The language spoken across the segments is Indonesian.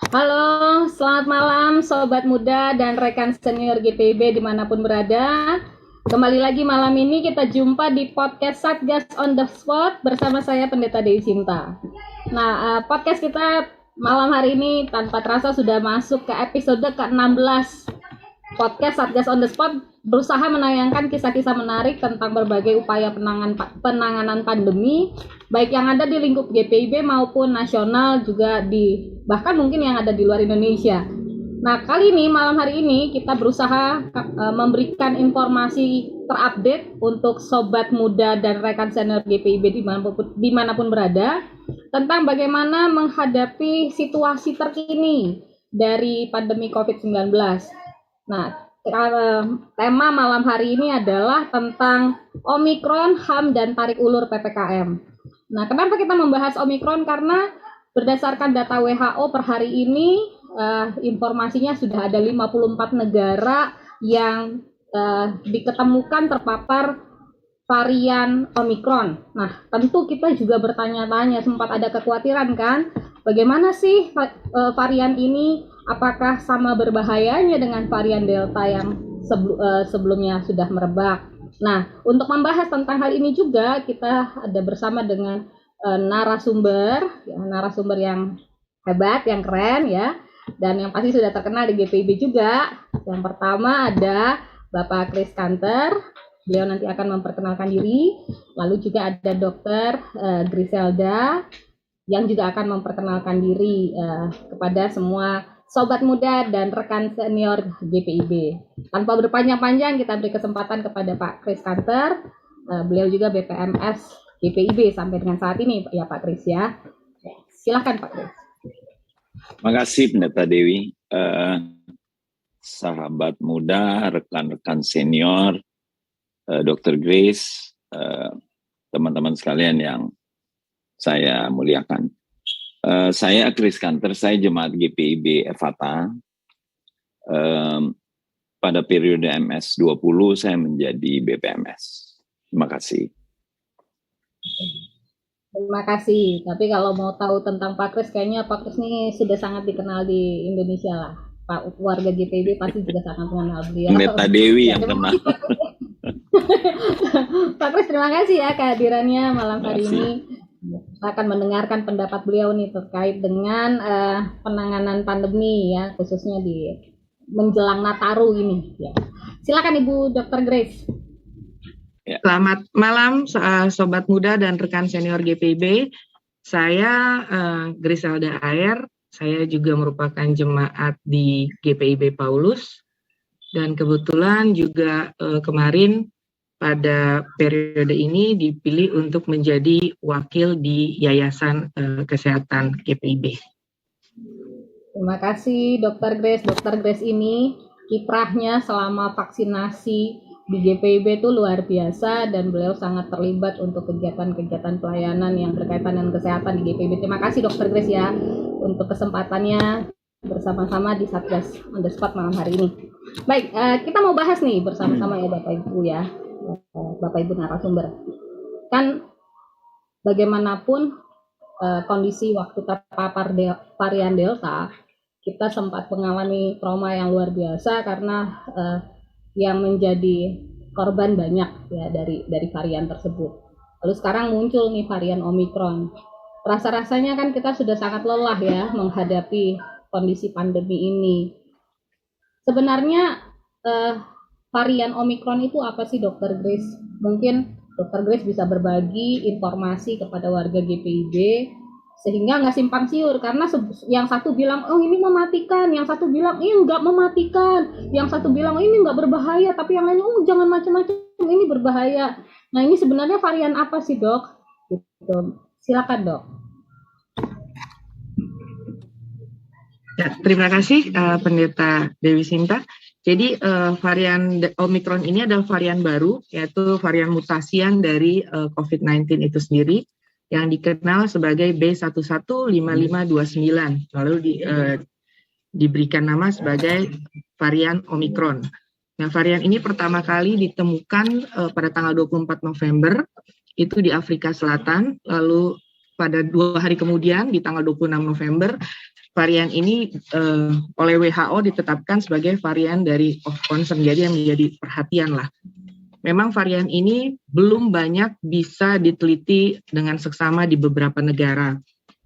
Halo, selamat malam Sobat Muda dan rekan senior GPIB dimanapun berada. Kembali lagi malam ini kita jumpa di podcast Satgas on the Spot bersama saya Pendeta Dewi Sinta. Nah, podcast kita malam hari ini tanpa terasa sudah masuk ke episode ke-16. Podcast Satgas on the Spot berusaha menayangkan kisah-kisah menarik tentang berbagai upaya penanganan pandemi, baik yang ada di lingkup GPIB maupun nasional, juga bahkan mungkin yang ada di luar Indonesia. Nah, kali ini, malam hari ini, kita berusaha memberikan informasi terupdate untuk sobat muda dan rekan senior GPIB dimanapun berada, tentang bagaimana menghadapi situasi terkini dari pandemi COVID-19. Nah, tema malam hari ini adalah tentang Omikron, HAM, dan tarik ulur PPKM. Nah, kenapa kita membahas Omikron? Karena berdasarkan data WHO per hari ini, informasinya sudah ada 54 negara yang diketemukan terpapar varian Omikron. Nah, tentu kita juga bertanya-tanya, sempat ada kekhawatiran kan, bagaimana sih varian ini? Apakah sama berbahayanya dengan varian Delta yang sebelumnya sudah merebak? Nah, untuk membahas tentang hal ini juga kita ada bersama dengan narasumber yang hebat, yang keren ya, dan yang pasti sudah terkenal di GPIB juga. Yang pertama ada Bapak Chris Kanter, beliau nanti akan memperkenalkan diri. Lalu juga ada Dr. Griselda yang juga akan memperkenalkan diri kepada semua sobat muda dan rekan senior GPIB. Tanpa berpanjang-panjang, kita beri kesempatan kepada Pak Chris Kanter. Beliau juga BPMS GPIB sampai dengan saat ini, ya Pak Chris ya. Silakan Pak Chris. Terima kasih Pendeta Dewi. Sahabat muda, rekan-rekan senior, Dr. Grace, teman-teman sekalian yang saya muliakan. Saya Chris Kanter, saya jemaat GPIB Efata. Pada periode MS20 saya menjadi BPMS. Terima kasih. Terima kasih. Tapi kalau mau tahu tentang Pak Chris, kayaknya Pak Chris ini sudah sangat dikenal di Indonesia lah. Pak warga GPIB pasti juga sangat mengenal beliau. Pendeta Dewi yang kenal. Pak Chris, terima kasih ya kehadirannya malam hari ini. Kita akan mendengarkan pendapat beliau nih terkait dengan penanganan pandemi ya, khususnya di menjelang Nataru ini ya. Silakan Ibu Dr. Grace. Ya. Selamat malam sobat muda dan rekan senior GPIB. Saya Griselda Ayer, saya juga merupakan jemaat di GPIB Paulus, dan kebetulan juga kemarin pada periode ini dipilih untuk menjadi wakil di Yayasan Kesehatan GPIB. Terima kasih Dr. Grace. Dr. Grace ini kiprahnya selama vaksinasi di GPIB itu luar biasa, dan beliau sangat terlibat untuk kegiatan-kegiatan pelayanan yang berkaitan dengan kesehatan di GPIB. Terima kasih Dr. Grace ya untuk kesempatannya bersama-sama di Satgas on the Spot malam hari ini. Baik, kita mau bahas nih bersama-sama ya Bapak Ibu ya. Bapak Ibu narasumber, kan bagaimanapun kondisi waktu terpapar varian Delta, kita sempat mengalami trauma yang luar biasa karena yang menjadi korban banyak ya dari varian tersebut. Lalu sekarang muncul nih varian Omikron. Rasa-rasanya kan kita sudah sangat lelah ya menghadapi kondisi pandemi ini. Sebenarnya varian Omikron itu apa sih Dr. Grace? Mungkin Dr. Grace bisa berbagi informasi kepada warga GPIB sehingga nggak simpang siur, karena yang satu bilang oh ini mematikan, yang satu bilang ini nggak mematikan, yang satu bilang ini nggak berbahaya, tapi yang lain oh jangan macam-macam, ini berbahaya. Nah ini sebenarnya varian apa sih dok? Gitu. Silakan dok. Ya, terima kasih Pendeta Dewi Sinta. Jadi varian Omikron ini adalah varian baru, yaitu varian mutasian dari COVID-19 itu sendiri, yang dikenal sebagai B115529, lalu diberikan nama sebagai varian Omikron. Nah, varian ini pertama kali ditemukan pada tanggal 24 November, itu di Afrika Selatan, lalu pada 2 hari kemudian, di tanggal 26 November, varian ini oleh WHO ditetapkan sebagai varian dari of concern, jadi yang menjadi perhatian lah. Memang varian ini belum banyak bisa diteliti dengan seksama di beberapa negara.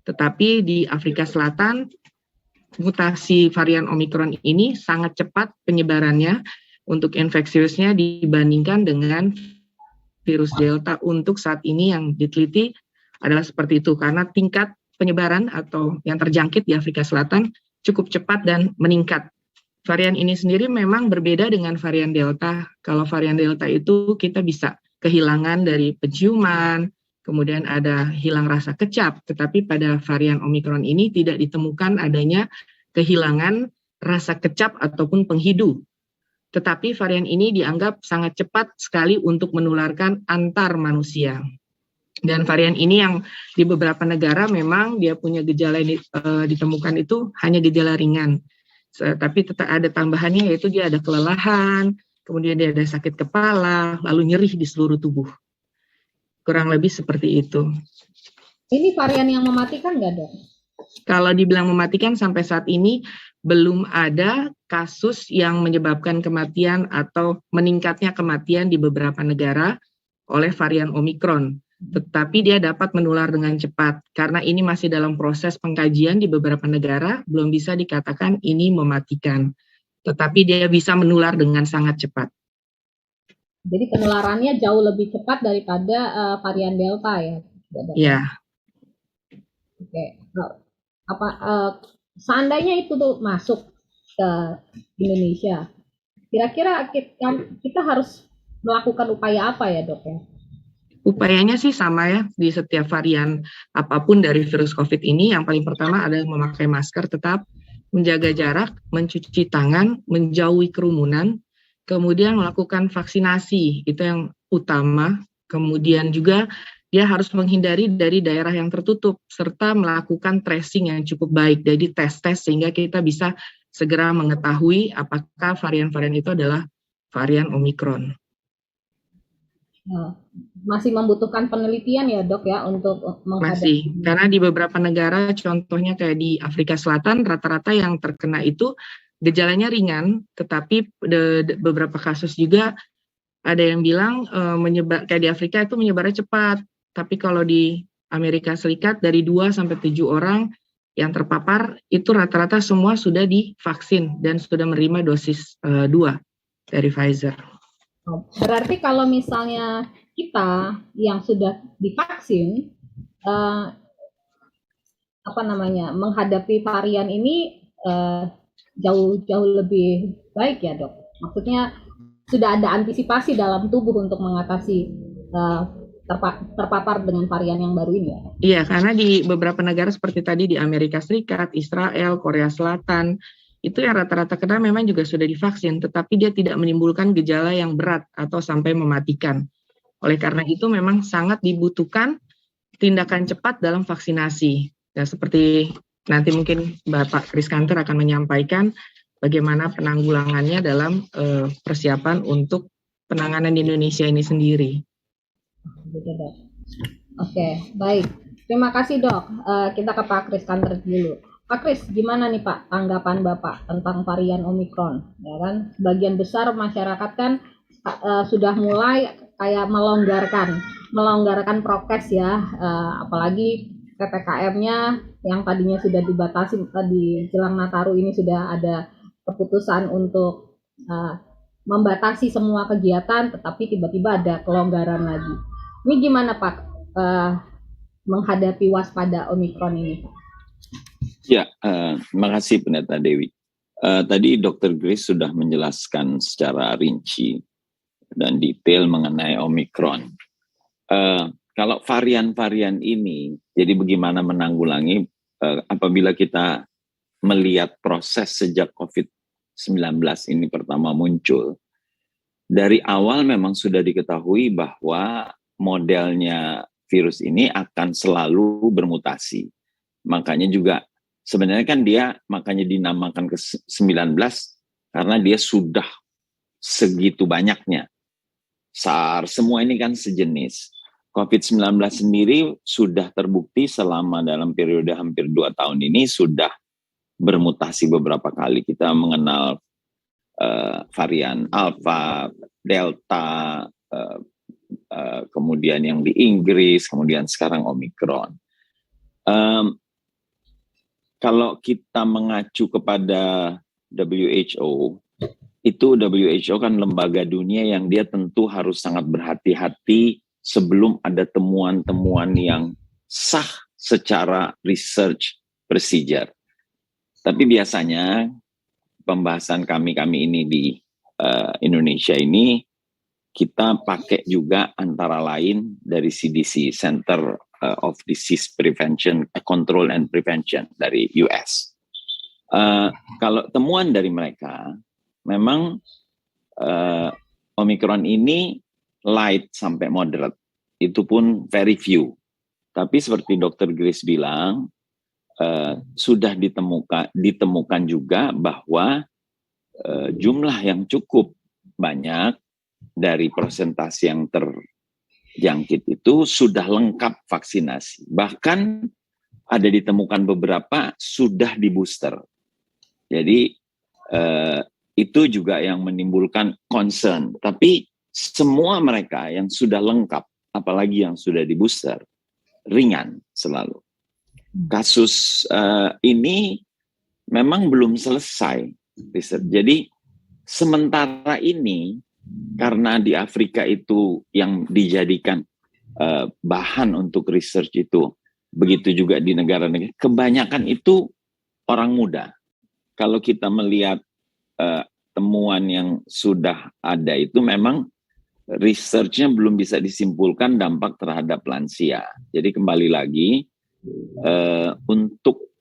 Tetapi di Afrika Selatan, mutasi varian Omikron ini sangat cepat penyebarannya untuk infeksiusnya dibandingkan dengan virus Delta. Untuk saat ini yang diteliti adalah seperti itu, karena tingkat penyebaran atau yang terjangkit di Afrika Selatan cukup cepat dan meningkat. Varian ini sendiri memang berbeda dengan varian Delta. Kalau varian Delta itu kita bisa kehilangan dari penciuman, kemudian ada hilang rasa kecap. Tetapi pada varian Omikron ini tidak ditemukan adanya kehilangan rasa kecap ataupun penghidu. Tetapi varian ini dianggap sangat cepat sekali untuk menularkan antar manusia. Dan varian ini yang di beberapa negara memang dia punya gejala yang ditemukan itu hanya gejala ringan. Tapi tetap ada tambahannya, yaitu dia ada kelelahan, kemudian dia ada sakit kepala, lalu nyeri di seluruh tubuh. Kurang lebih seperti itu. Ini varian yang mematikan nggak, Dok? Kalau dibilang mematikan, sampai saat ini belum ada kasus yang menyebabkan kematian atau meningkatnya kematian di beberapa negara oleh varian Omikron. Tetapi dia dapat menular dengan cepat. Karena ini masih dalam proses pengkajian di beberapa negara, belum bisa dikatakan ini mematikan. Tetapi dia bisa menular dengan sangat cepat. Jadi penularannya jauh lebih cepat daripada varian Delta ya? Ya. Oke. Seandainya itu tuh masuk ke Indonesia, kira-kira kita harus melakukan upaya apa ya, Dok ya? Upayanya sih sama ya, di setiap varian apapun dari virus COVID ini. Yang paling pertama adalah memakai masker tetap, menjaga jarak, mencuci tangan, menjauhi kerumunan, kemudian melakukan vaksinasi, itu yang utama. Kemudian juga dia harus menghindari dari daerah yang tertutup, serta melakukan tracing yang cukup baik, jadi tes sehingga kita bisa segera mengetahui apakah varian-varian itu adalah varian Omikron. Masih membutuhkan penelitian ya, Dok ya, untuk menghadapi. Masih, karena di beberapa negara, contohnya kayak di Afrika Selatan, rata-rata yang terkena itu gejalanya ringan, tetapi beberapa kasus juga ada yang bilang kayak di Afrika itu menyebarnya cepat, tapi kalau di Amerika Serikat dari 2 sampai 7 orang yang terpapar itu rata-rata semua sudah divaksin dan sudah menerima dosis 2 dari Pfizer. Berarti kalau misalnya kita yang sudah divaksin menghadapi varian ini jauh lebih baik ya, Dok. Maksudnya sudah ada antisipasi dalam tubuh untuk mengatasi terpapar dengan varian yang baru ini ya. Iya, karena di beberapa negara seperti tadi di Amerika Serikat, Israel, Korea Selatan, itu yang rata-rata kena memang juga sudah divaksin, tetapi dia tidak menimbulkan gejala yang berat atau sampai mematikan. Oleh karena itu memang sangat dibutuhkan tindakan cepat dalam vaksinasi. Ya, seperti nanti mungkin Bapak Kriskanter akan menyampaikan bagaimana penanggulangannya dalam persiapan untuk penanganan di Indonesia ini sendiri. Oke, baik. Terima kasih, Dok. Kita ke Pak Kriskanter dulu. Pak Kris, gimana nih Pak tanggapan Bapak tentang varian Omikron? Ya kan, sebagian besar masyarakat kan sudah mulai kayak melonggarkan prokes ya, apalagi PPKM-nya yang tadinya sudah dibatasi di jelang Nataru ini sudah ada keputusan untuk membatasi semua kegiatan, tetapi tiba-tiba ada kelonggaran lagi. Ini gimana Pak menghadapi waspada Omikron ini? Ya, terima kasih Pendeta Dewi. Tadi Dr. Grace sudah menjelaskan secara rinci dan detail mengenai Omikron. Kalau varian-varian ini, jadi bagaimana menanggulangi apabila kita melihat proses sejak COVID-19 ini pertama muncul. Dari awal memang sudah diketahui bahwa modelnya virus ini akan selalu bermutasi. Makanya juga sebenarnya kan dia makanya dinamakan ke-19 karena dia sudah segitu banyaknya. SARS, semua ini kan sejenis. COVID-19 sendiri sudah terbukti selama dalam periode hampir 2 tahun ini sudah bermutasi beberapa kali. Kita mengenal varian Alpha, Delta, kemudian yang di Inggris, kemudian sekarang Omicron. Kalau kita mengacu kepada WHO, itu WHO kan lembaga dunia yang dia tentu harus sangat berhati-hati sebelum ada temuan-temuan yang sah secara research procedure. Tapi biasanya pembahasan kami ini di Indonesia ini, kita pakai juga antara lain dari CDC, Center of Disease Prevention, Control and Prevention dari US. Kalau temuan dari mereka, memang Omicron ini light sampai moderate, itu pun very few. Tapi seperti Dr. Grace bilang, sudah ditemukan juga bahwa jumlah yang cukup banyak dari persentase yang terjangkit itu sudah lengkap vaksinasi. Bahkan ada ditemukan beberapa sudah di booster. Jadi itu juga yang menimbulkan concern. Tapi semua mereka yang sudah lengkap, apalagi yang sudah di booster, ringan selalu. Kasus ini memang belum selesai riset. Jadi sementara ini karena di Afrika itu yang dijadikan bahan untuk research itu, begitu juga di negara-negara, kebanyakan itu orang muda. Kalau kita melihat temuan yang sudah ada itu memang research-nya belum bisa disimpulkan dampak terhadap lansia. Jadi kembali lagi, untuk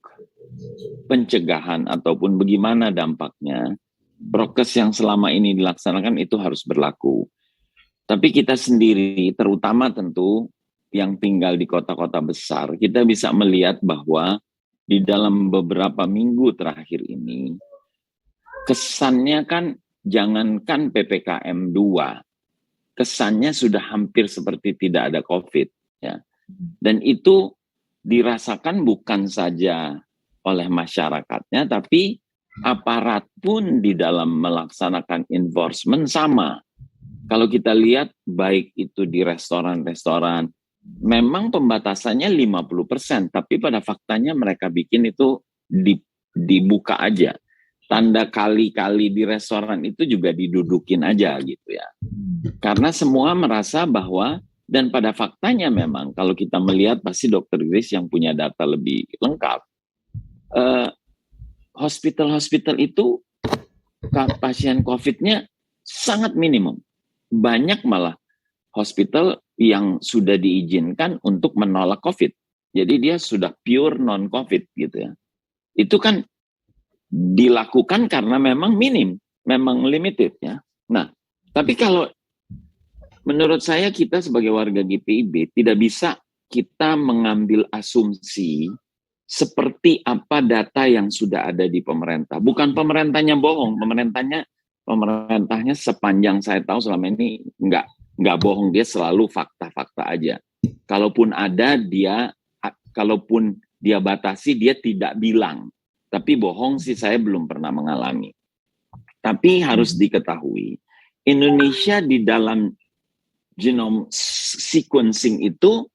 pencegahan ataupun bagaimana dampaknya, prokes yang selama ini dilaksanakan itu harus berlaku. Tapi kita sendiri, terutama tentu yang tinggal di kota-kota besar, kita bisa melihat bahwa di dalam beberapa minggu terakhir ini, kesannya kan jangankan PPKM 2, kesannya sudah hampir seperti tidak ada COVID. Ya. Dan itu dirasakan bukan saja oleh masyarakatnya, tapi aparat pun di dalam melaksanakan enforcement sama. Kalau kita lihat baik itu di restoran-restoran, memang pembatasannya 50%, tapi pada faktanya mereka bikin itu dibuka aja. Tanda kali-kali di restoran itu juga didudukin aja gitu ya. Karena semua merasa bahwa, dan pada faktanya memang kalau kita melihat pasti Dr. Grace yang punya data lebih lengkap, hospital-hospital itu pasien COVID-nya sangat minimum. Banyak malah hospital yang sudah diizinkan untuk menolak COVID. Jadi dia sudah pure non-COVID gitu ya. Itu kan dilakukan karena memang minim, memang limited ya. Nah, tapi kalau menurut saya kita sebagai warga GPIB tidak bisa kita mengambil asumsi seperti apa data yang sudah ada di pemerintah. Bukan pemerintahnya bohong, pemerintahnya sepanjang saya tahu selama ini nggak bohong, dia selalu fakta-fakta aja. Kalaupun ada kalaupun dia batasi, dia tidak bilang. Tapi bohong sih saya belum pernah mengalami. Tapi harus diketahui, Indonesia di dalam genome sequencing itu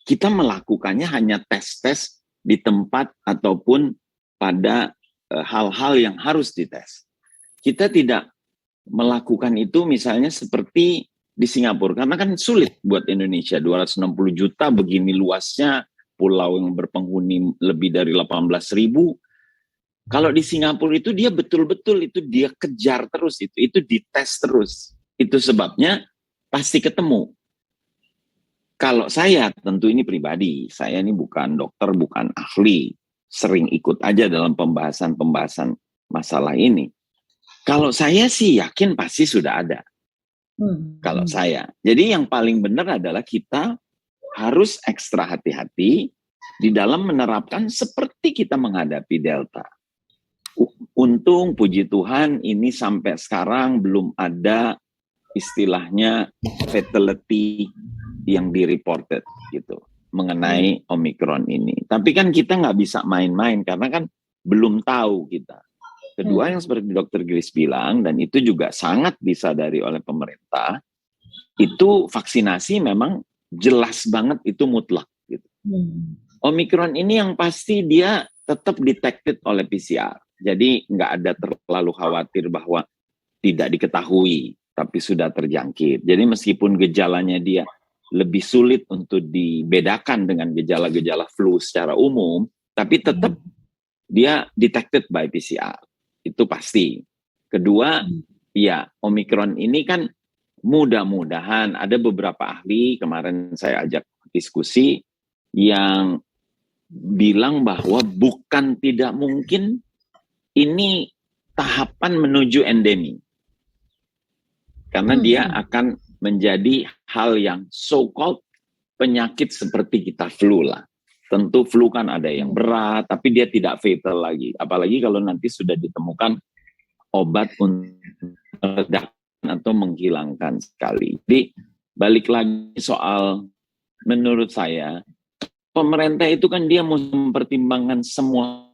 kita melakukannya hanya tes-tes di tempat ataupun pada hal-hal yang harus dites. Kita tidak melakukan itu misalnya seperti di Singapura, karena kan sulit buat Indonesia, 260 juta begini luasnya, pulau yang berpenghuni lebih dari 18.000. Kalau di Singapura itu dia betul-betul itu dia kejar terus, itu dites terus. Itu sebabnya pasti ketemu. Kalau saya tentu ini pribadi, saya ini bukan dokter, bukan ahli, sering ikut aja dalam pembahasan-pembahasan masalah ini. Kalau saya sih yakin pasti sudah ada. Kalau saya. Jadi yang paling benar adalah kita harus ekstra hati-hati di dalam menerapkan seperti kita menghadapi Delta. Untung puji Tuhan ini sampai sekarang belum ada istilahnya fatality yang di-reported gitu mengenai Omicron ini. Tapi kan kita nggak bisa main-main karena kan belum tahu kita. Kedua, yang seperti Dr. Grace bilang, dan itu juga sangat disadari oleh pemerintah, itu vaksinasi memang jelas banget itu mutlak. Gitu. Omikron ini yang pasti dia tetap detected oleh PCR. Jadi nggak ada terlalu khawatir bahwa tidak diketahui, tapi sudah terjangkit. Jadi meskipun gejalanya dia lebih sulit untuk dibedakan dengan gejala-gejala flu secara umum, tapi tetap dia detected by PCR. Itu pasti. Kedua, ya Omikron ini kan mudah-mudahan ada beberapa ahli, kemarin saya ajak diskusi, yang bilang bahwa bukan tidak mungkin ini tahapan menuju endemi. Karena dia akan menjadi hal yang so-called penyakit seperti kita flu lah. Tentu flu kan ada yang berat, tapi dia tidak fatal lagi. Apalagi kalau nanti sudah ditemukan obat untuk meredakan atau menghilangkan sekali. Jadi balik lagi soal, menurut saya, pemerintah itu kan dia mau mempertimbangkan semua.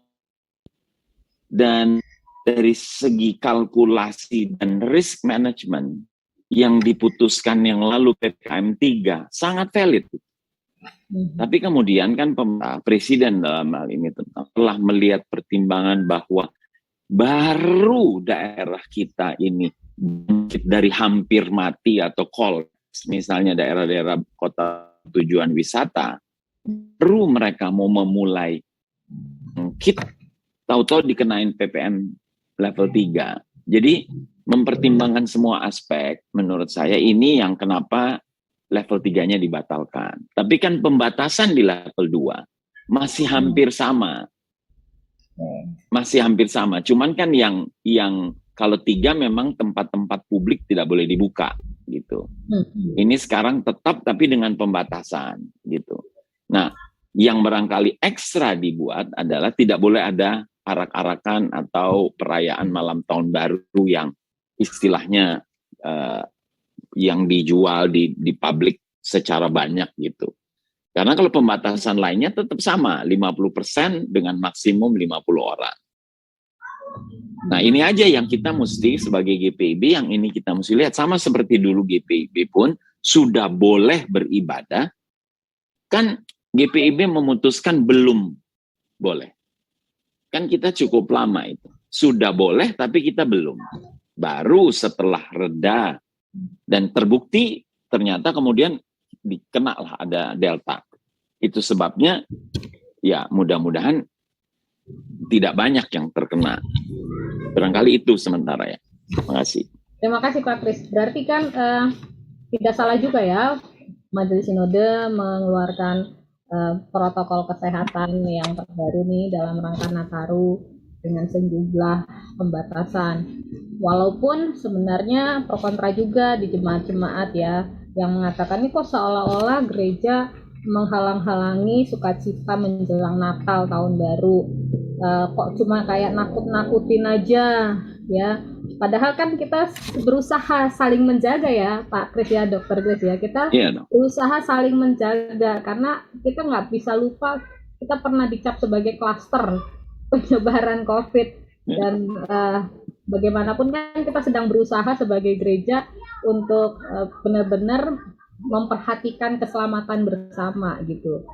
Dan dari segi kalkulasi dan risk management yang diputuskan yang lalu PPKM 3 sangat valid. Tapi kemudian kan Presiden dalam hal ini telah melihat pertimbangan bahwa baru daerah kita ini dari hampir mati atau kolaps, misalnya daerah-daerah kota tujuan wisata, baru mereka mau memulai kita tahu-tahu dikenain PPM level 3. Jadi mempertimbangkan semua aspek, menurut saya ini yang kenapa level 3-nya dibatalkan. Tapi kan pembatasan di level 2 masih hampir sama. Masih hampir sama. Cuman kan yang kalau 3 memang tempat-tempat publik tidak boleh dibuka gitu. Ini sekarang tetap tapi dengan pembatasan gitu. Nah, yang barangkali ekstra dibuat adalah tidak boleh ada arak-arakan atau perayaan malam tahun baru yang istilahnya yang dijual di publik secara banyak gitu. Karena kalau pembatasan lainnya tetap sama, 50% dengan maksimum 50 orang. Nah ini aja yang kita mesti sebagai GPIB, yang ini kita mesti lihat. Sama seperti dulu GPIB pun sudah boleh beribadah, kan GPIB memutuskan belum boleh. Kan kita cukup lama itu. Sudah boleh tapi kita belum. Baru setelah reda dan terbukti ternyata kemudian dikenalah ada Delta. Itu sebabnya ya mudah-mudahan tidak banyak yang terkena. Barangkali itu sementara ya. Terima kasih. Terima kasih Pak Kris. Berarti kan tidak salah juga ya Majelis Sinode mengeluarkan protokol kesehatan yang terbaru nih dalam rangka Nataru dengan sejumlah pembatasan. Walaupun sebenarnya pro kontra juga di jemaat-jemaat ya, yang mengatakan ini kok seolah-olah gereja menghalang-halangi sukacita menjelang Natal tahun baru. Kok cuma kayak nakut-nakutin aja ya. Padahal kan kita berusaha saling menjaga ya Pak Kris ya, Dr. Grace ya. Kita berusaha saling menjaga karena kita nggak bisa lupa kita pernah dicap sebagai klaster penyebaran COVID dan bagaimanapun kan kita sedang berusaha sebagai gereja untuk benar-benar memperhatikan keselamatan bersama gitu.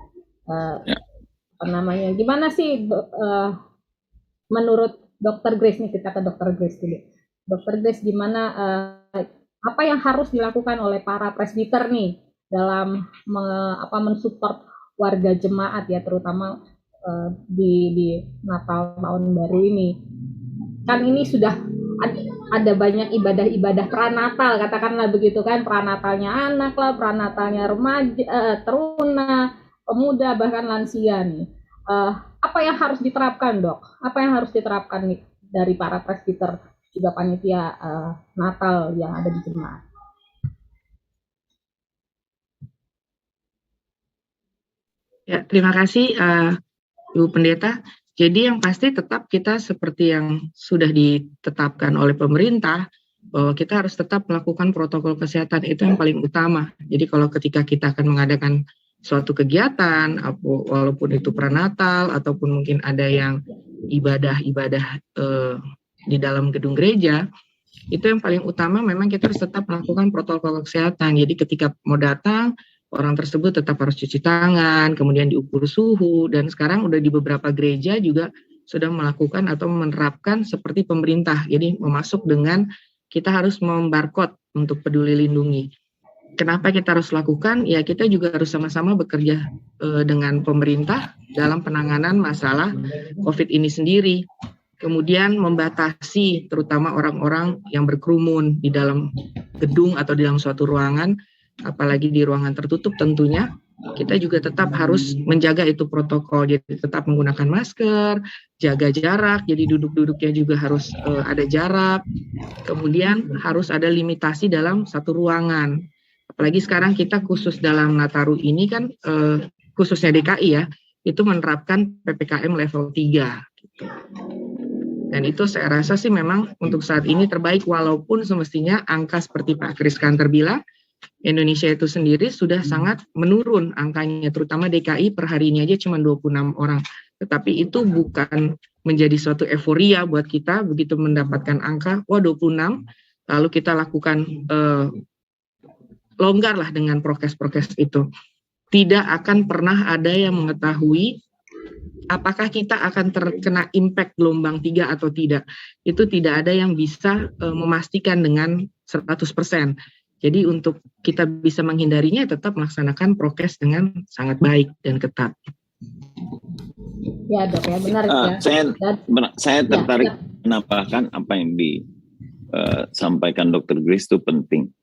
Apa namanya? Gimana sih menurut Dr. Grace nih, kita ke Dr. Grace dulu. Dr. Grace, gimana apa yang harus dilakukan oleh para presbiter nih dalam mensupport warga jemaat ya, terutama di Natal tahun baru ini. Kan ini sudah ada banyak ibadah-ibadah pranatal, katakanlah begitu kan, pranatalnya anak lah, pranatalnya remaja, teruna, pemuda, bahkan lansia nih. Apa yang harus diterapkan Dok? Apa yang harus diterapkan nih dari para presbiter juga panitia Natal yang ada di jemaat? Ya, terima kasih Ibu Pendeta. Jadi yang pasti tetap kita seperti yang sudah ditetapkan oleh pemerintah, bahwa kita harus tetap melakukan protokol kesehatan, itu yang paling utama. Jadi kalau ketika kita akan mengadakan suatu kegiatan, walaupun itu pranatal ataupun mungkin ada yang ibadah-ibadah di dalam gedung gereja, itu yang paling utama memang kita harus tetap melakukan protokol kesehatan. Jadi ketika mau datang, orang tersebut tetap harus cuci tangan, kemudian diukur suhu, dan sekarang udah di beberapa gereja juga sudah melakukan atau menerapkan seperti pemerintah. Jadi memasuk dengan kita harus membarcode untuk Peduli Lindungi. Kenapa kita harus lakukan? Ya kita juga harus sama-sama bekerja dengan pemerintah dalam penanganan masalah COVID ini sendiri. Kemudian membatasi terutama orang-orang yang berkerumun di dalam gedung atau di dalam suatu ruangan, apalagi di ruangan tertutup tentunya, kita juga tetap harus menjaga itu protokol. Jadi tetap menggunakan masker, jaga jarak, jadi duduk-duduknya juga harus ada jarak. Kemudian harus ada limitasi dalam satu ruangan. Apalagi sekarang kita khusus dalam Nataru ini kan, khususnya DKI ya, itu menerapkan PPKM level 3. Gitu. Dan itu saya rasa sih memang untuk saat ini terbaik, walaupun semestinya angka seperti Pak Kris Kanter bilang, Indonesia itu sendiri sudah sangat menurun angkanya, terutama DKI per hari ini aja cuma 26 orang. Tetapi itu bukan menjadi suatu euforia buat kita begitu mendapatkan angka, 26, lalu kita lakukan longgar lah dengan prokes-prokes itu. Tidak akan pernah ada yang mengetahui apakah kita akan terkena impact gelombang 3 atau tidak. Itu tidak ada yang bisa memastikan dengan 100%. Jadi untuk kita bisa menghindarinya tetap melaksanakan prokes dengan sangat baik dan ketat. Ya dok ya, benar ya. Saya tertarik menambahkan apa yang disampaikan Dr. Grace itu penting.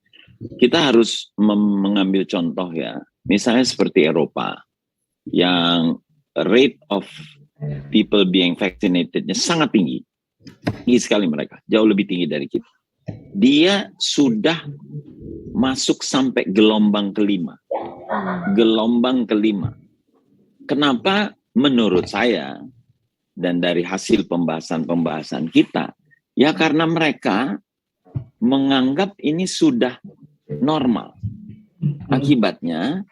Kita harus mengambil contoh ya, misalnya seperti Eropa yang rate of people being vaccinated-nya sangat tinggi sekali mereka, jauh lebih tinggi dari kita. Dia sudah masuk sampai gelombang kelima. Kenapa? Menurut saya dan dari hasil pembahasan kita, ya karena mereka menganggap ini sudah normal. Akibatnya,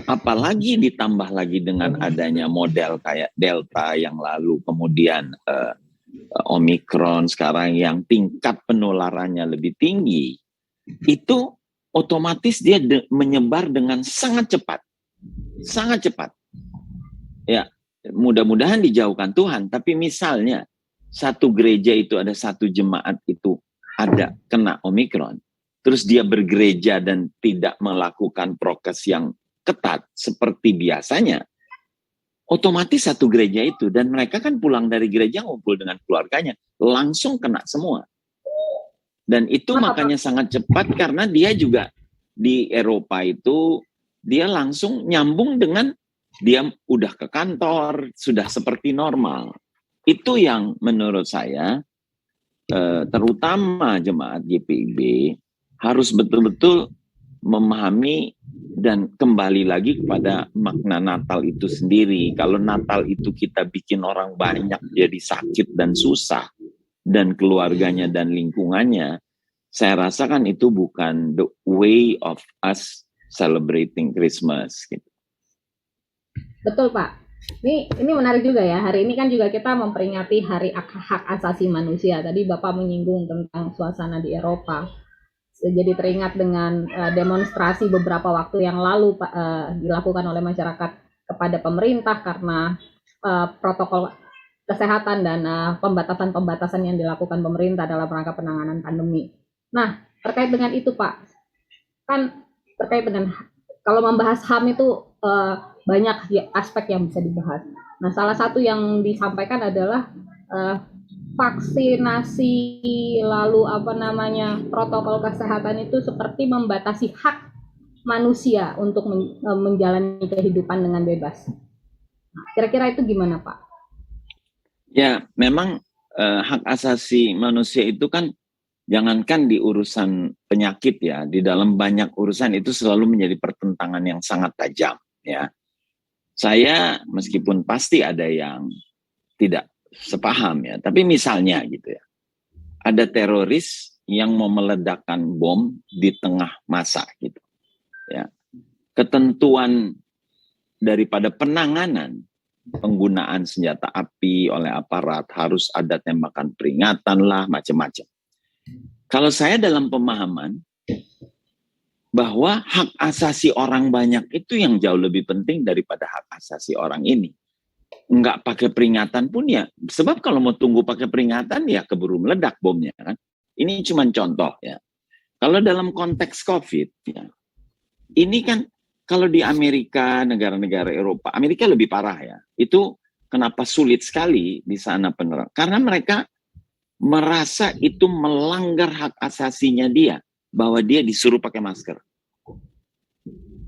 apalagi ditambah lagi dengan adanya model kayak Delta yang lalu, kemudian Omikron sekarang yang tingkat penularannya lebih tinggi, itu otomatis dia menyebar dengan sangat cepat. Sangat cepat. Ya, mudah-mudahan dijauhkan Tuhan, tapi misalnya satu gereja itu ada satu jemaat itu ada kena Omikron, terus dia bergereja dan tidak melakukan prokes yang ketat seperti biasanya, otomatis satu gereja itu, dan mereka kan pulang dari gereja ngumpul dengan keluarganya, langsung kena semua. Dan itu makanya sangat cepat karena dia juga di Eropa itu, dia langsung nyambung dengan dia udah ke kantor, sudah seperti normal. Itu yang menurut saya, terutama jemaat GPIB, harus betul-betul memahami dan kembali lagi kepada makna Natal itu sendiri. Kalau Natal itu kita bikin orang banyak jadi sakit dan susah, dan keluarganya dan lingkungannya, saya rasakan itu bukan the way of us celebrating Christmas. Gitu. Betul Pak. Ini menarik juga ya. Hari ini kan juga kita memperingati Hari Hak Asasi Manusia. Tadi Bapak menyinggung tentang suasana di Eropa. Jadi teringat dengan demonstrasi beberapa waktu yang lalu dilakukan oleh masyarakat kepada pemerintah karena protokol kesehatan dan pembatasan-pembatasan yang dilakukan pemerintah dalam rangka penanganan pandemi. Nah, terkait dengan itu Pak, kan terkait dengan kalau membahas HAM itu banyak aspek yang bisa dibahas. Nah, salah satu yang disampaikan adalah vaksinasi, lalu protokol kesehatan itu seperti membatasi hak manusia untuk menjalani kehidupan dengan bebas. Nah, kira-kira itu gimana Pak? Ya, memang hak asasi manusia itu kan jangankan di urusan penyakit ya, di dalam banyak urusan itu selalu menjadi pertentangan yang sangat tajam ya. Saya meskipun pasti ada yang tidak sepaham ya, tapi misalnya gitu ya, ada teroris yang mau meledakkan bom di tengah masa gitu ya, ketentuan daripada penanganan penggunaan senjata api oleh aparat, harus ada tembakan peringatan lah, macam-macam. Kalau saya dalam pemahaman bahwa hak asasi orang banyak itu yang jauh lebih penting daripada hak asasi orang ini. Nggak pakai peringatan pun ya, sebab kalau mau tunggu pakai peringatan ya keburu meledak bomnya kan. Ini cuma contoh ya. Kalau dalam konteks COVID ya, ini kan kalau di Amerika, negara-negara Eropa, Amerika lebih parah ya. Itu kenapa sulit sekali di sana penerang? Karena mereka merasa itu melanggar hak asasinya dia, bahwa dia disuruh pakai masker.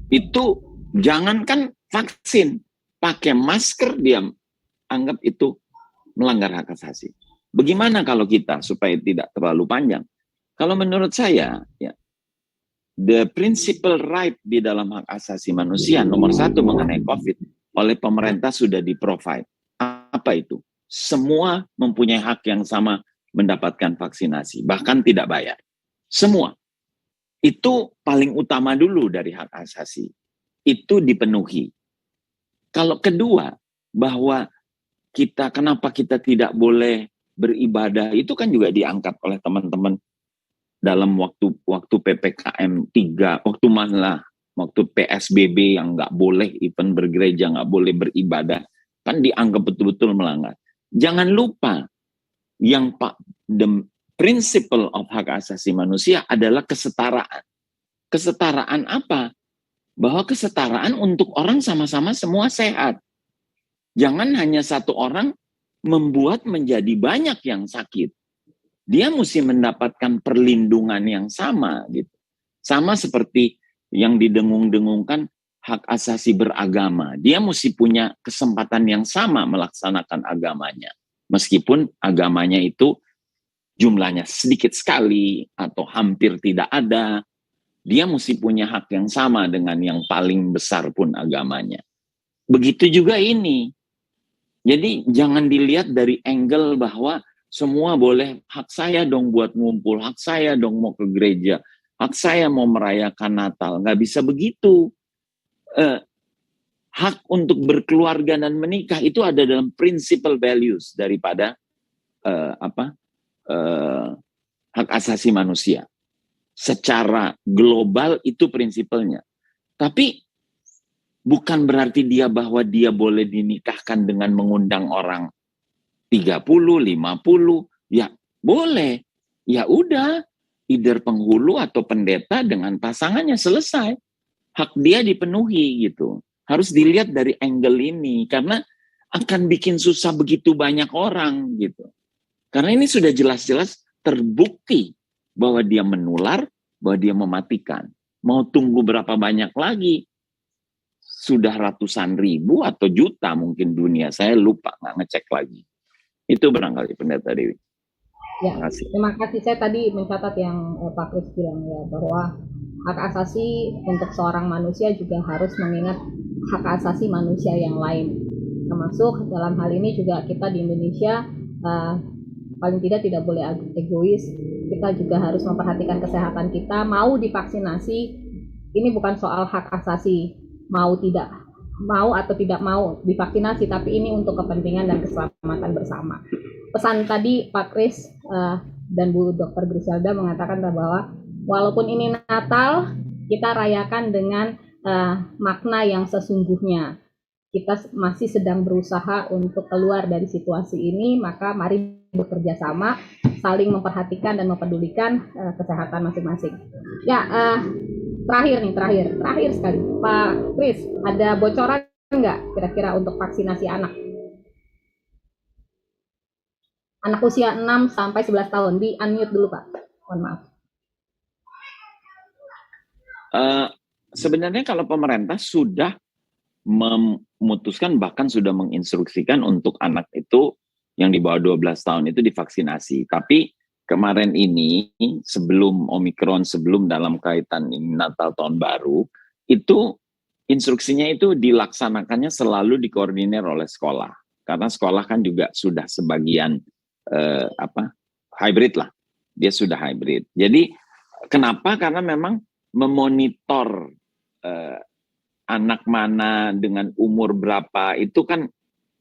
Itu jangankan vaksin, pakai masker dia anggap itu melanggar hak asasi. Bagaimana kalau kita supaya tidak terlalu panjang? Kalau menurut saya, ya, the principal right di dalam hak asasi manusia nomor 1 mengenai COVID oleh pemerintah sudah di-provide. Apa itu? Semua mempunyai hak yang sama mendapatkan vaksinasi, bahkan tidak bayar. Semua. Itu paling utama dulu dari hak asasi. Itu dipenuhi. Kalau kedua, bahwa kenapa kita tidak boleh beribadah, itu kan juga diangkat oleh teman-teman dalam waktu PPKM 3, waktu PSBB yang nggak boleh even bergereja, nggak boleh beribadah, kan dianggap betul-betul melanggar. Jangan lupa, the principle of hak asasi manusia adalah kesetaraan. Kesetaraan apa? Bahwa kesetaraan untuk orang sama-sama semua sehat. Jangan hanya satu orang membuat menjadi banyak yang sakit. Dia mesti mendapatkan perlindungan yang sama gitu. Sama seperti yang didengung-dengungkan hak asasi beragama. Dia mesti punya kesempatan yang sama melaksanakan agamanya. Meskipun agamanya itu jumlahnya sedikit sekali atau hampir tidak ada, dia mesti punya hak yang sama dengan yang paling besar pun agamanya. Begitu juga ini. Jadi jangan dilihat dari angle bahwa semua boleh, hak saya dong buat ngumpul, hak saya dong mau ke gereja, hak saya mau merayakan Natal. Nggak bisa begitu. Hak untuk berkeluarga dan menikah itu ada dalam principal values daripada hak asasi manusia. Secara global itu prinsipalnya. Tapi bukan berarti bahwa dia boleh dinikahkan dengan mengundang orang 30, 50, ya boleh. Ya udah, either penghulu atau pendeta dengan pasangannya selesai. Hak dia dipenuhi gitu. Harus dilihat dari angle ini karena akan bikin susah begitu banyak orang gitu. Karena ini sudah jelas-jelas terbukti bahwa dia menular, bahwa dia mematikan. Mau tunggu berapa banyak lagi? Sudah ratusan ribu atau juta mungkin dunia. Saya lupa, nggak ngecek lagi. Itu barangkali Pendeta Dewi. Ya, terima kasih. Saya tadi mencatat yang Pak Kris bilang ya, bahwa hak asasi untuk seorang manusia juga harus mengingat hak asasi manusia yang lain. Termasuk dalam hal ini juga kita di Indonesia paling tidak boleh egois. Kita juga harus memperhatikan kesehatan kita. Mau divaksinasi, ini bukan soal hak asasi mau atau tidak mau divaksinasi, tapi ini untuk kepentingan dan keselamatan bersama. Pesan tadi Pak Kris dan Bu Dr. Griselda mengatakan bahwa walaupun ini Natal, kita rayakan dengan makna yang sesungguhnya. Kita masih sedang berusaha untuk keluar dari situasi ini, maka mari bekerja sama, saling memperhatikan dan mempedulikan kesehatan masing-masing. Ya, terakhir sekali, Pak Kris, ada bocoran nggak kira-kira untuk vaksinasi anak? Anak usia 6 sampai 11 tahun, di unmute dulu Pak, mohon maaf. Sebenarnya kalau pemerintah sudah memutuskan, bahkan sudah menginstruksikan untuk anak itu yang di bawah 12 tahun itu divaksinasi. Tapi kemarin ini, sebelum Omikron, sebelum dalam kaitan ini Natal tahun baru, itu instruksinya itu dilaksanakannya selalu dikoordinir oleh sekolah. Karena sekolah kan juga sudah sebagian hybrid lah. Dia sudah hybrid. Jadi kenapa? Karena memang memonitor anak mana dengan umur berapa itu kan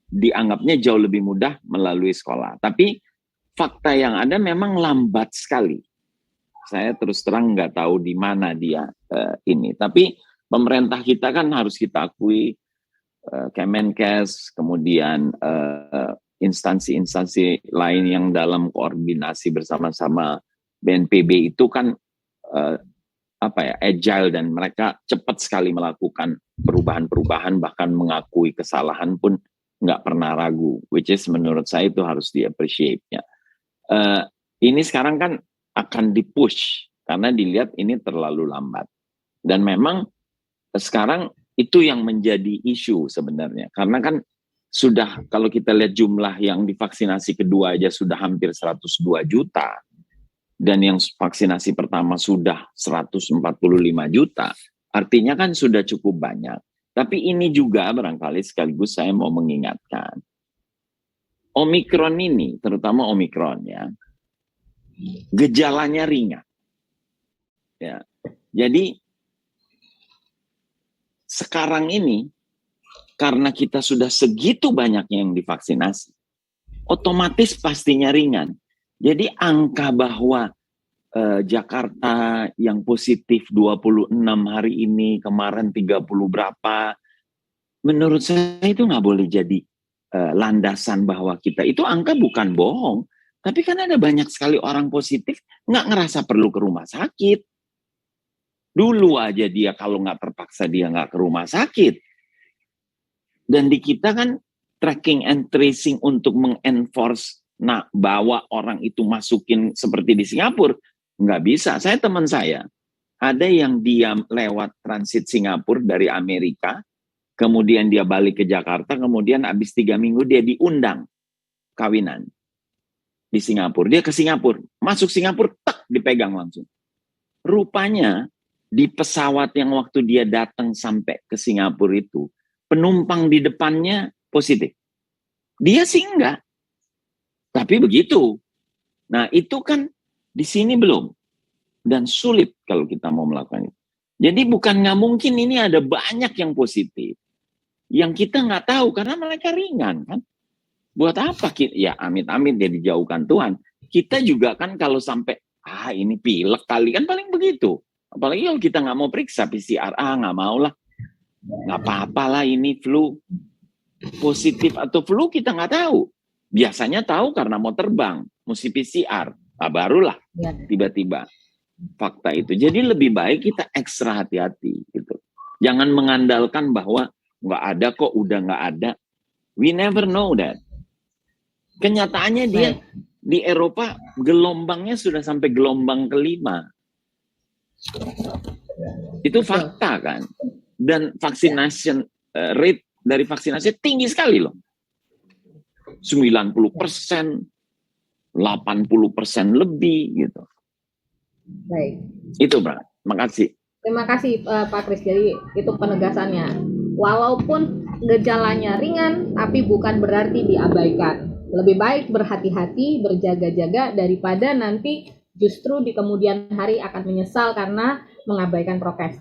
dianggapnya jauh lebih mudah melalui sekolah. Tapi fakta yang ada memang lambat sekali. Saya terus terang nggak tahu di mana dia ini. Tapi pemerintah kita kan harus kita akui, Kemenkes, kemudian instansi-instansi lain yang dalam koordinasi bersama-sama BNPB itu kan agile, dan mereka cepat sekali melakukan perubahan-perubahan, bahkan mengakui kesalahan pun nggak pernah ragu, which is menurut saya itu harus di-appreciate-nya. Ini sekarang kan akan di-push karena dilihat ini terlalu lambat. Dan memang sekarang itu yang menjadi isu sebenarnya. Karena kan sudah, kalau kita lihat jumlah yang divaksinasi kedua aja sudah hampir 102 juta. Dan yang vaksinasi pertama sudah 145 juta. Artinya kan sudah cukup banyak. Tapi ini juga barangkali sekaligus saya mau mengingatkan. Omikron ini, terutama Omikron ya, gejalanya ringan. Ya. Jadi sekarang ini karena kita sudah segitu banyaknya yang divaksinasi, otomatis pastinya ringan. Jadi angka bahwa Jakarta yang positif 26 hari ini, kemarin 30 berapa, menurut saya itu nggak boleh jadi landasan bahwa kita, itu angka bukan bohong. Tapi kan ada banyak sekali orang positif nggak ngerasa perlu ke rumah sakit. Dulu aja dia kalau nggak terpaksa dia nggak ke rumah sakit. Dan di kita kan tracking and tracing untuk mengenforce, bawa orang itu masukin seperti di Singapura, nggak bisa. Teman saya, ada yang dia lewat transit Singapura dari Amerika, kemudian dia balik ke Jakarta, kemudian habis 3 minggu dia diundang kawinan di Singapura. Dia ke Singapura, masuk Singapura, tak dipegang langsung. Rupanya di pesawat yang waktu dia datang sampai ke Singapura itu, penumpang di depannya positif. Dia sih enggak. Tapi begitu. Nah itu kan di sini belum. Dan sulit kalau kita mau melakukan itu. Jadi bukan nggak mungkin, ini ada banyak yang positif. Yang kita nggak tahu karena mereka ringan kan. Buat apa? Ya amit-amit dia dijauhkan Tuhan. Kita juga kan kalau sampai, ini pilek kali, kan paling begitu. Apalagi kalau kita nggak mau periksa PCR, nggak mau lah. Nggak apa-apa lah ini flu. Positif atau flu kita nggak tahu. Biasanya tahu karena mau terbang, mesti PCR. Barulah tiba-tiba fakta itu. Jadi lebih baik kita ekstra hati-hati gitu. Jangan mengandalkan bahwa nggak ada kok, udah nggak ada. We never know that. Kenyataannya dia di Eropa gelombangnya sudah sampai gelombang kelima. Itu fakta kan. Dan vaccination rate dari vaksinasi tinggi sekali loh. 90%, 80% lebih gitu. Baik. Itu, Bang. Makasih. Terima kasih Pak Kris. Jadi itu penegasannya. Walaupun gejalanya ringan, tapi bukan berarti diabaikan. Lebih baik berhati-hati, berjaga-jaga daripada nanti justru di kemudian hari akan menyesal karena mengabaikan prokes.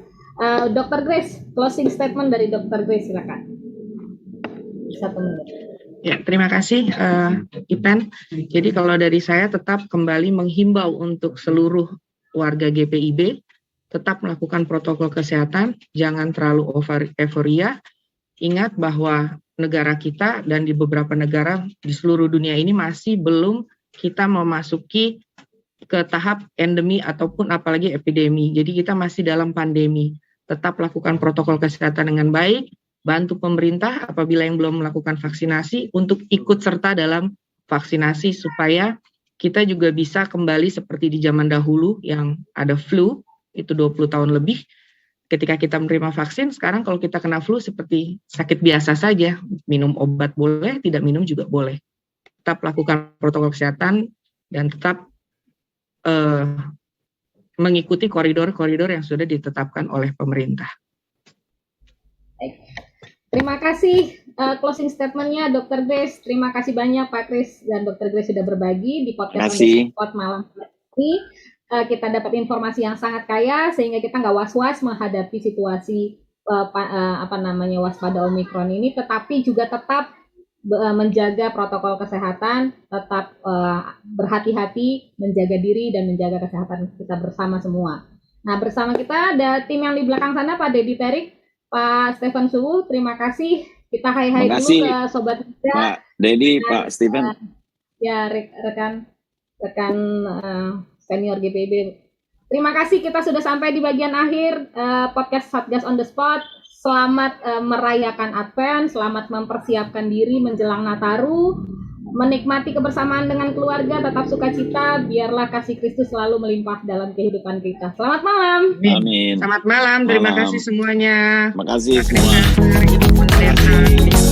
Dr. Grace, closing statement dari Dr. Grace, silakan. 1 menit. Ya, terima kasih Ipen. Jadi kalau dari saya tetap kembali menghimbau untuk seluruh warga GPIB tetap melakukan protokol kesehatan, jangan terlalu euforia. Ingat bahwa negara kita dan di beberapa negara di seluruh dunia ini masih belum kita memasuki ke tahap endemi ataupun apalagi epidemi. Jadi kita masih dalam pandemi. Tetap lakukan protokol kesehatan dengan baik, bantu pemerintah apabila yang belum melakukan vaksinasi untuk ikut serta dalam vaksinasi supaya kita juga bisa kembali seperti di zaman dahulu yang ada flu, itu 20 tahun lebih. Ketika kita menerima vaksin, sekarang kalau kita kena flu seperti sakit biasa saja, minum obat boleh, tidak minum juga boleh. Tetap lakukan protokol kesehatan dan tetap mengikuti koridor-koridor yang sudah ditetapkan oleh pemerintah. Baik. Terima kasih closing statement-nya Dr. Grace. Terima kasih banyak Pak Kris dan Dr. Grace sudah berbagi di podcast malam ini. Kita dapat informasi yang sangat kaya sehingga kita nggak was-was menghadapi situasi waspada Omikron ini, tetapi juga tetap menjaga protokol kesehatan, tetap berhati-hati, menjaga diri dan menjaga kesehatan kita bersama semua. Nah, bersama kita ada tim yang di belakang sana, Pak Dedi Terik, Pak Stephen Suwu, terima kasih. Kita hai-hai dulu ke Sobat Muda. Pak Dedi, Pak Stephen. Ya, rekan senior GPIB. Terima kasih, kita sudah sampai di bagian akhir podcast Satgas on the Spot. Selamat merayakan Advent, selamat mempersiapkan diri menjelang Nataru, menikmati kebersamaan dengan keluarga, tetap sukacita, biarlah kasih Kristus selalu melimpah dalam kehidupan kita. Selamat malam. Amin. Selamat malam, terima kasih semuanya. Terima kasih semua. Ibu Pendeta.